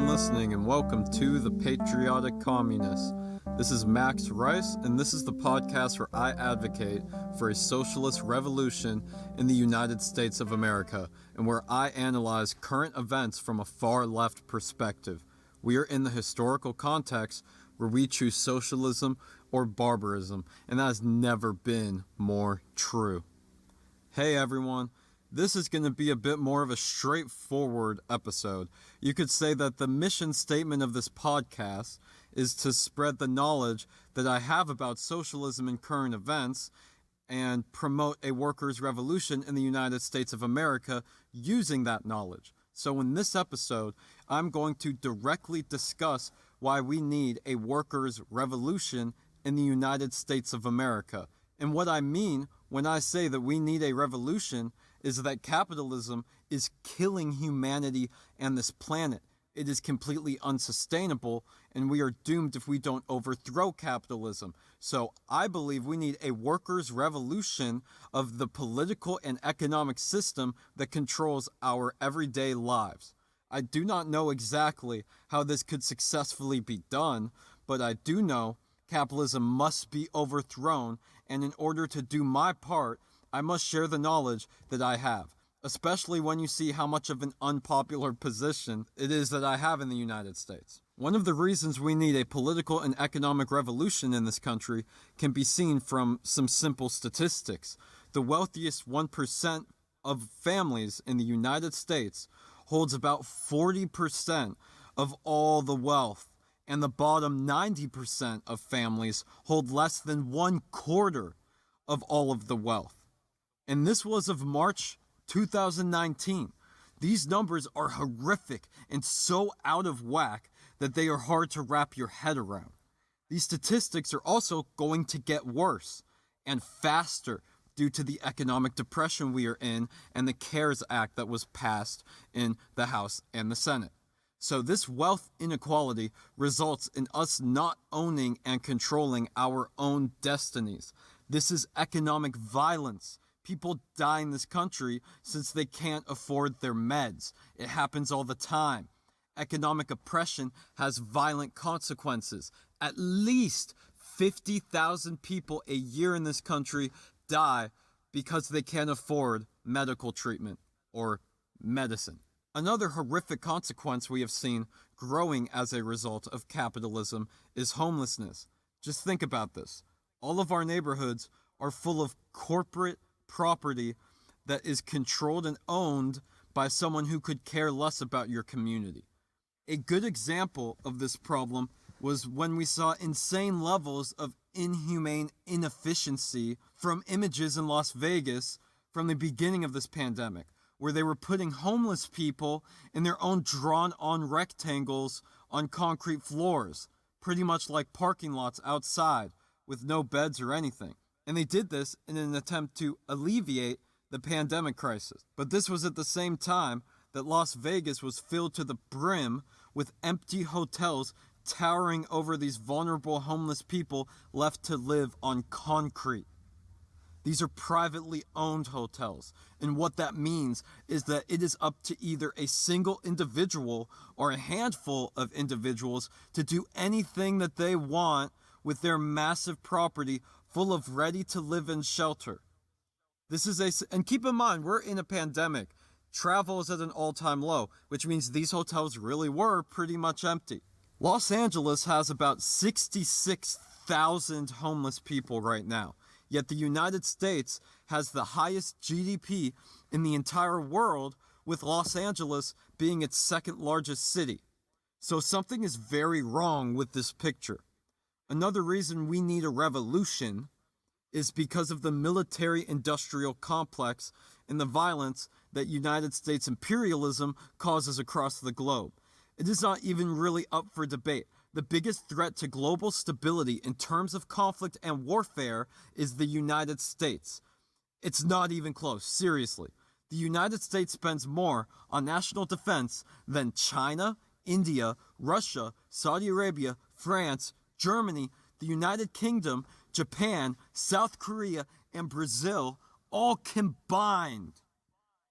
listening, and welcome to The Patriotic Communist. This is Max Rice, and this is the podcast where I advocate for a socialist revolution in the United States of America, and where I analyze current events from a far-left perspective. We are in the historical context where we choose socialism or barbarism, and that has never been more true. Hey everyone. This is going to be a bit more of a straightforward episode. You could say that the mission statement of this podcast is to spread the knowledge that I have about socialism and current events and promote a workers' revolution in the United States of America using that knowledge. So in this episode, I'm going to directly discuss why we need a workers' revolution in the United States of America. And what I mean when I say that we need a revolution is that capitalism is killing humanity and this planet. It is completely unsustainable, and we are doomed if we don't overthrow capitalism. So I believe we need a workers' revolution of the political and economic system that controls our everyday lives. I do not know exactly how this could successfully be done, but I do know capitalism must be overthrown, and in order to do my part, I must share the knowledge that I have, especially when you see how much of an unpopular position it is that I have in the United States. One of the reasons we need a political and economic revolution in this country can be seen from some simple statistics. The wealthiest 1% of families in the United States holds about 40% of all the wealth, and the bottom 90% of families hold less than 1/4 of all of the wealth. And this was of March 2019. These numbers are horrific and so out of whack that they are hard to wrap your head around. These statistics are also going to get worse and faster due to the economic depression we are in and the CARES Act that was passed in the House and the Senate. So this wealth inequality results in us not owning and controlling our own destinies. This is economic violence. People die in this country since they can't afford their meds. It happens all the time. Economic oppression has violent consequences. At least 50,000 people a year in this country die because they can't afford medical treatment or medicine. Another horrific consequence we have seen growing as a result of capitalism is homelessness. Just think about this. All of our neighborhoods are full of corporate property that is controlled and owned by someone who could care less about your community. A good example of this problem was when we saw insane levels of inhumane inefficiency from images in Las Vegas from the beginning of this pandemic, where they were putting homeless people in their own drawn-on rectangles on concrete floors, pretty much like parking lots outside, with no beds or anything. And they did this in an attempt to alleviate the pandemic crisis. But this was at the same time that Las Vegas was filled to the brim with empty hotels towering over these vulnerable homeless people left to live on concrete. These are privately owned hotels, and what that means is that it is up to either a single individual or a handful of individuals to do anything that they want with their massive property full of ready-to-live-in shelter. And keep in mind, we're in a pandemic. Travel is at an all-time low, which means these hotels really were pretty much empty. Los Angeles has about 66,000 homeless people right now. Yet the United States has the highest GDP in the entire world, with Los Angeles being its second largest city. So something is very wrong with this picture. Another reason we need a revolution is because of the military-industrial complex and the violence that United States imperialism causes across the globe. It is not even really up for debate. The biggest threat to global stability in terms of conflict and warfare is the United States. It's not even close, seriously. The United States spends more on national defense than China, India, Russia, Saudi Arabia, France, Germany, the United Kingdom, Japan, South Korea, and Brazil all combined.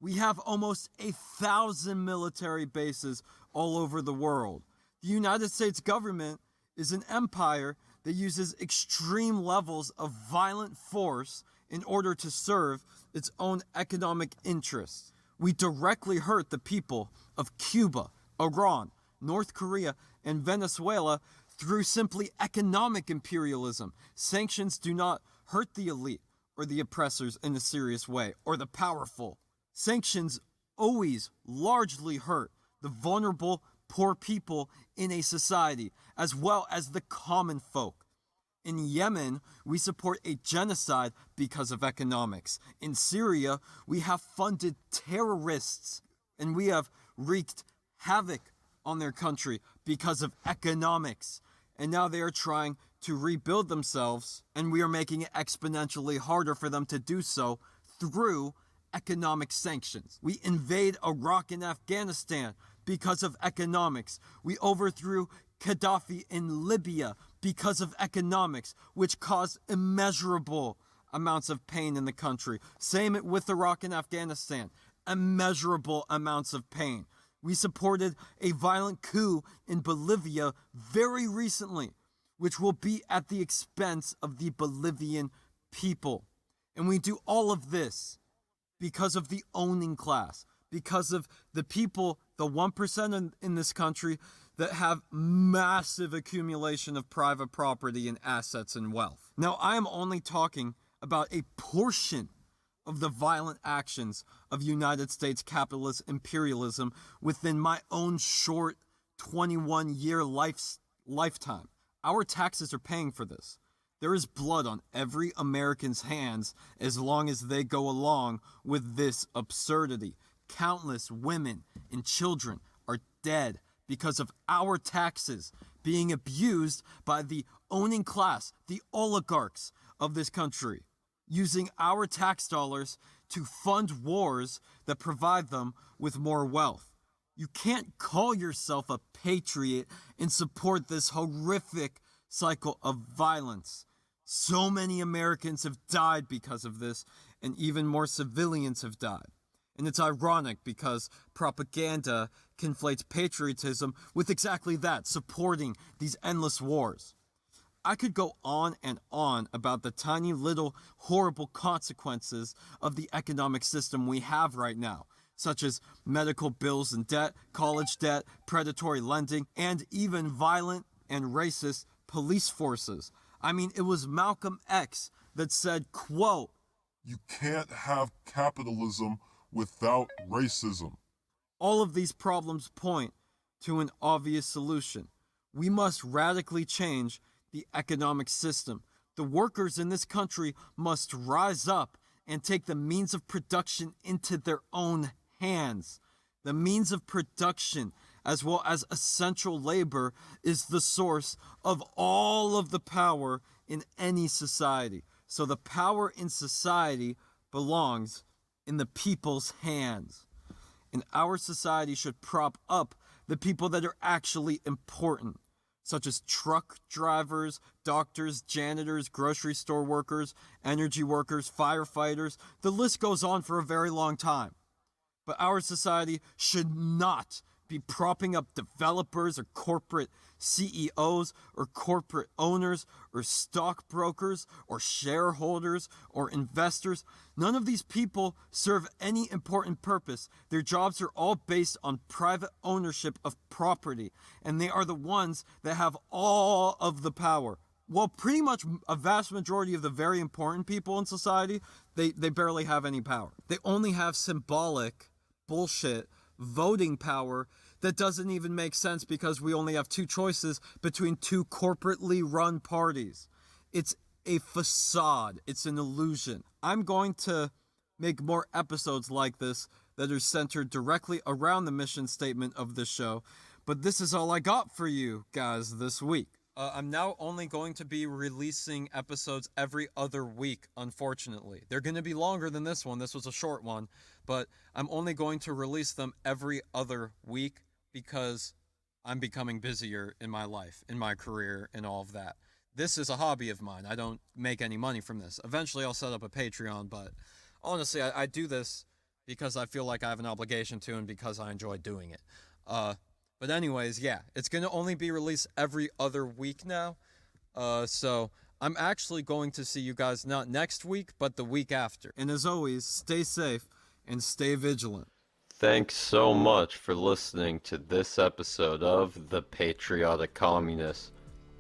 We have almost 1,000 military bases all over the world. The United States government is an empire that uses extreme levels of violent force in order to serve its own economic interests. We directly hurt the people of Cuba, Iran, North Korea, and Venezuela through simply economic imperialism. Sanctions do not hurt the elite or the oppressors in a serious way, or the powerful. Sanctions always largely hurt the vulnerable, poor people in a society, as well as the common folk. In Yemen, we support a genocide because of economics. In Syria, we have funded terrorists, and we have wreaked havoc on their country because of economics. And now they are trying to rebuild themselves, and we are making it exponentially harder for them to do so through economic sanctions. We invade Iraq and Afghanistan because of economics. We overthrew Gaddafi in Libya because of economics, which caused immeasurable amounts of pain in the country. Same with Iraq and Afghanistan. Immeasurable amounts of pain. We supported a violent coup in Bolivia very recently, which will be at the expense of the Bolivian people. And we do all of this because of the owning class, because of the people, the 1% in this country that have massive accumulation of private property and assets and wealth. Now, I am only talking about a portion of the violent actions of United States capitalist imperialism within my own short 21-year lifetime. Our taxes are paying for this. There is blood on every American's hands as long as they go along with this absurdity. Countless women and children are dead because of our taxes being abused by the owning class, the oligarchs of this country, using our tax dollars to fund wars that provide them with more wealth. You can't call yourself a patriot and support this horrific cycle of violence. So many Americans have died because of this, and even more civilians have died. And it's ironic because propaganda conflates patriotism with exactly that, supporting these endless wars. I could go on and on about the tiny little horrible consequences of the economic system we have right now, such as medical bills and debt, college debt, predatory lending, and even violent and racist police forces. I mean, it was Malcolm X that said, quote, "You can't have capitalism without racism." All of these problems point to an obvious solution. We must radically change the economic system. The workers in this country must rise up and take the means of production into their own hands. The means of production, as well as essential labor, is the source of all of the power in any society. So the power in society belongs in the people's hands. And our society should prop up the people that are actually important, such as truck drivers, doctors, janitors, grocery store workers, energy workers, firefighters. The list goes on for a very long time. But our society should not be propping up developers or corporate CEOs or corporate owners or stockbrokers or shareholders or investors. None of these people serve any important purpose. Their jobs are all based on private ownership of property, and they are the ones that have all of the power. Well, pretty much a vast majority of the very important people in society, they barely have any power. They only have symbolic bullshit voting power that doesn't even make sense because we only have two choices between two corporately run parties. It's a facade. It's an illusion. I'm going to make more episodes like this that are centered directly around the mission statement of this show, but this is all I got for you guys this week. I'm now only going to be releasing episodes every other week, unfortunately. They're going to be longer than this one. This was a short one, but I'm only going to release them every other week because I'm becoming busier in my life, in my career, and all of that. This is a hobby of mine. I don't make any money from this. Eventually, I'll set up a Patreon, but honestly, I do this because I feel like I have an obligation to and because I enjoy doing it. But anyways, yeah, it's going to only be released every other week now. So I'm actually going to see you guys not next week, but the week after. And as always, stay safe and stay vigilant. Thanks so much for listening to this episode of The Patriotic Communist.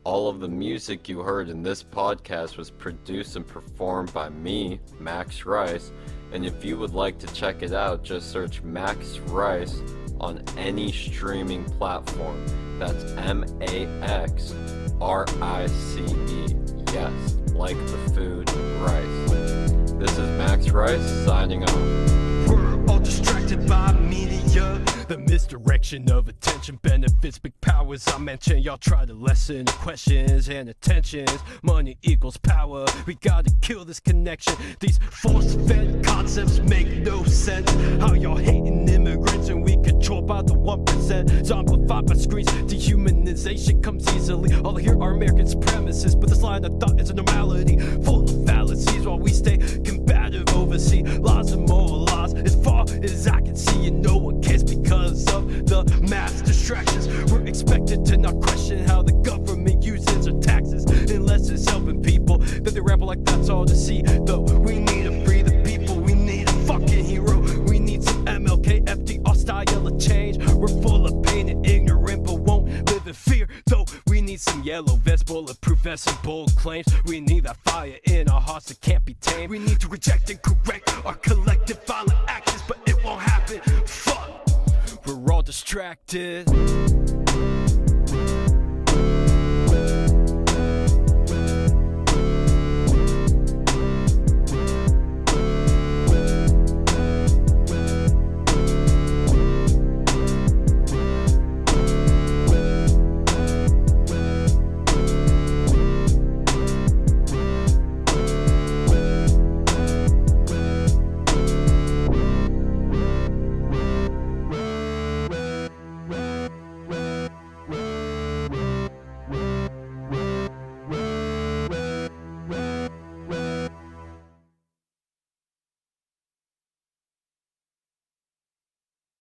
All of the music you heard in this podcast was produced and performed by me, Max Rice, and if you would like to check it out, just search Max Rice on any streaming platform. That's MAXRICE. Yes, like the food rice. This is Max Rice signing off. We're all distracted by media. The misdirection of attention benefits big powers I mentioned. Y'all try to lessen the questions and attentions. Money equals power. We gotta kill this connection. These force-fed concepts make no sense. How y'all hating immigrants and we controlled by the 1%. Zombified by screens. Dehumanization comes easily. All I hear are American supremacists, but this line of thought is a normality, full of fallacies. While we stay combative overseas, laws and moral laws. As far as I can see, and no one cares because of the mass distractions. We're expected to not question how the government uses our taxes, unless it's helping people. Then they ramble like that's all to see. Though we need to free the people, we need a fucking hero. We need some MLK, FDR style of change. We're full of pain and ignorant, but won't live in fear. Though we need some yellow vest, bulletproof vests and bold claims. We need that fire in our hearts that can't be tamed. We need to reject and correct our collective violent actions, but it won't happen. Fuck, we're all distracted.